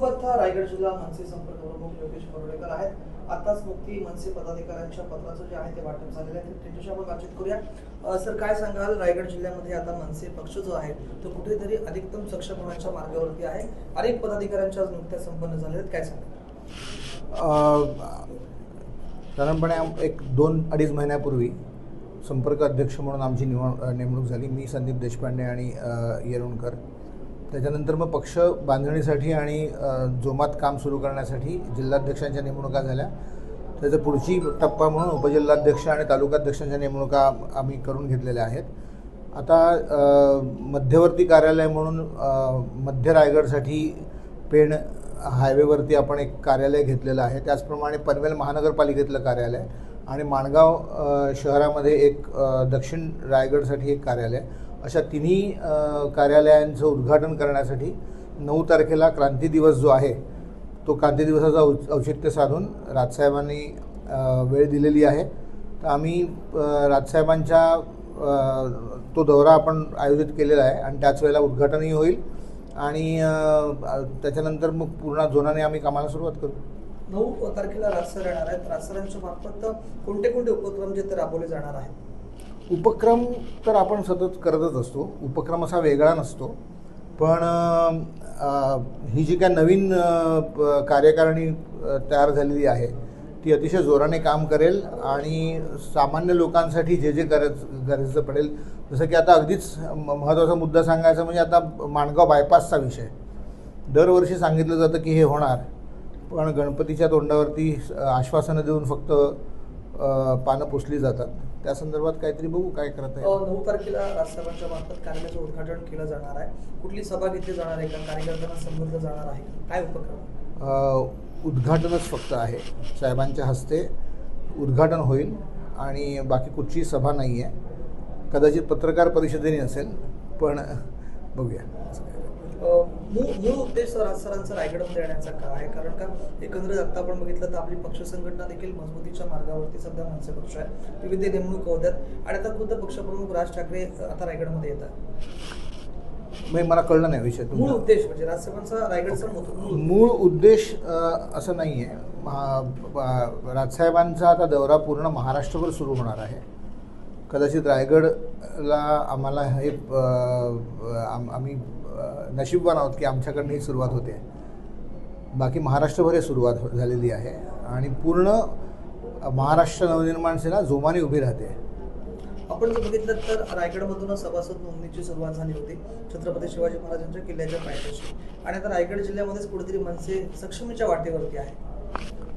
आपल्यासोबत रायगड जिल्हा मनसे संपर्क प्रमुख योगेश परोडेकर आहेत. आताच नुकती मनसे पदाधिकाऱ्यांच्या पत्राचं जे आहे ते वाटप झालेलं आहे, त्यांच्याशी आपण बातचीत करूया. सर, काय सांगाल, रायगड जिल्ह्यामध्ये आता मनसे पक्ष जो आहे तो कुठेतरी अधिकतम सक्षम होण्याच्या मार्गावरती आहे. अनेक पदाधिकाऱ्यांच्या नुकत्याच संपन्न झाले आहेत, काय सांगाल? साधारणपणे एक 2-2.5 महिन्यापूर्वी संपर्क अध्यक्ष म्हणून आमची नेमणूक झाली. मी संदीप देशपांडे आणि येरुणकर. त्याच्यानंतर मग पक्ष बांधणीसाठी आणि जोमात काम सुरू करण्यासाठी जिल्हाध्यक्षांच्या नेमणुका झाल्या. त्याचा पुढची टप्पा म्हणून उपजिल्हाध्यक्ष आणि तालुकाध्यक्षांच्या नेमणुका आम्ही करून घेतलेल्या आहेत. आता मध्यवर्ती कार्यालय म्हणून मध्य रायगडसाठी पेण हायवेवरती आपण एक कार्यालय घेतलेलं आहे. त्याचप्रमाणे पनवेल महानगरपालिकेतलं कार्यालय आणि माणगाव शहरामध्ये एक दक्षिण रायगडसाठी एक कार्यालय, अशा तिन्ही कार्यालयांचं उद्घाटन करण्यासाठी 9 तारखेला क्रांती दिवस जो आहे तो क्रांती दिवसाचा औचित्य साधून राजसाहेबांनी वेळ दिलेली आहे. तर आम्ही राजसाहेबांच्या तो दौरा आपण आयोजित केलेला आहे आणि त्याच वेळेला उद्घाटनही होईल आणि त्याच्यानंतर मग पूर्ण जोनाने आम्ही कामाला सुरुवात करू. 9 तारखेला राजसर येणार आहेत. राजसरांच्या मार्फत कोणते कोणते उपक्रम जे ते राबवले जाणार आहेत? उपक्रम तर आपण सतत करतच असतो. उपक्रम असा वेगळा नसतो, पण ही जी काय नवीन कार्यकारिणी तयार झालेली आहे ती अतिशय जोराने काम करेल आणि सामान्य लोकांसाठी जे जे गरजेचं पडेल, जसं की आता अगदीच महत्त्वाचा मुद्दा सांगायचा म्हणजे आता माणगाव बायपासचा विषय दरवर्षी सांगितलं जातं की हे होणार, पण गणपतीच्या तोंडावरती आश्वासनं देऊन फक्त पानं पुसली जातात. त्या संदर्भात काहीतरी बघू काय करत आहे. 9 तारखेला राजसाहेबांच्या मार्फत कार्यालयाचं उद्घाटन केलं जाणार आहे. कुठली सभा घेतली जाणार आहे का? कार्यकर्त्यांना संबोधलं जाणार आहे, काय उपक्रम? उद्घाटनच फक्त आहे. साहेबांच्या हस्ते उद्घाटन होईल आणि बाकी कुठची सभा नाही आहे. कदाचित पत्रकार परिषदेने असेल, पण बघूया. मूळ उद्देश राजसरांचा रायगडमध्ये येण्याचा का आहे? कारण का एकंदरीत आता आपण बघितलं तर आपली पक्ष संघटना देखील मजबूतीच्या मार्गावरती सध्या मनसे पक्ष आहे. विविध नेमणूक होत्यात आणि आता खुद्द पक्षप्रमुख राज ठाकरे आता रायगडमध्ये येतात. मला कळलं नाही विषय. मूळ उद्देश म्हणजे राजसाहेबांचा रायगडचा मूळ उद्देश असं नाही आहे. राजसाहेबांचा आता दौरा पूर्ण महाराष्ट्रभर सुरू होणार आहे. कदाचित रायगडला आम्हाला हे आम्ही नशीबवान आहोत की आमच्याकडनं ही सुरुवात होते. बाकी महाराष्ट्रभर ही सुरुवात झालेली आहे आणि पूर्ण महाराष्ट्र नवनिर्माण सेना जोमाने उभी राहते. आपण जर बघितलं तर रायगडमधूनच सभासद नोंदणीची सुरुवात झाली होती छत्रपती शिवाजी महाराजांच्या किल्ल्याच्या पायथ्याशी, आणि आता रायगड जिल्ह्यामध्येच कुठेतरी मनसे सक्षमीच्या वाटेवरती आहे.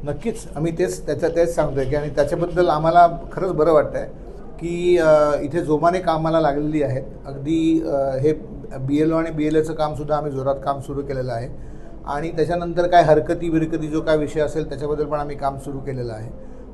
नक्कीच आम्ही तेच सांगतोय की आणि त्याच्याबद्दल आम्हाला खरंच बरं वाटतं आहे की इथे जोमाने कामाला लागलेली आहेत. अगदी हे BLO आणि BLAचं कामसुद्धा आम्ही जोरात काम सुरू केलेलं आहे आणि त्याच्यानंतर काय हरकती बिरकती जो काय विषय असेल त्याच्याबद्दल पण आम्ही काम सुरू केलेलं आहे.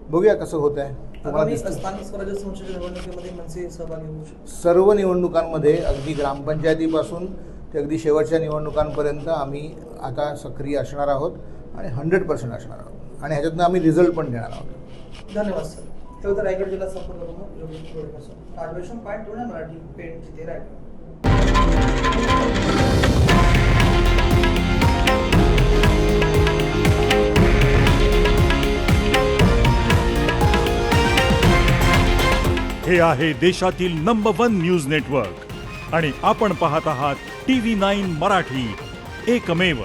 बघूया कसं होत आहे. स्थानिक स्वराज्य संस्थेच्या निवडणुकीमध्ये मनसे सहभागी होऊ शकतो. सर्व निवडणुकांमध्ये अगदी ग्रामपंचायतीपासून ते अगदी शेवटच्या निवडणुकांपर्यंत आम्ही आता सक्रिय असणार आहोत आणि 100% असणार आहोत आणि ह्याच्यातनं आम्ही रिझल्ट पण देणार आहोत. धन्यवाद सर. तेव्हा रायगड जिल्हा संपर्क प्रमुख योगेश परोडेकर सर. राजवेशन पॉईंट मराठी पेण जिथे रायगड. हे आहे देशातील नंबर 1 न्यूज नेटवर्क आणि आपण पाहत आहात TV9 मराठी, एकमेव.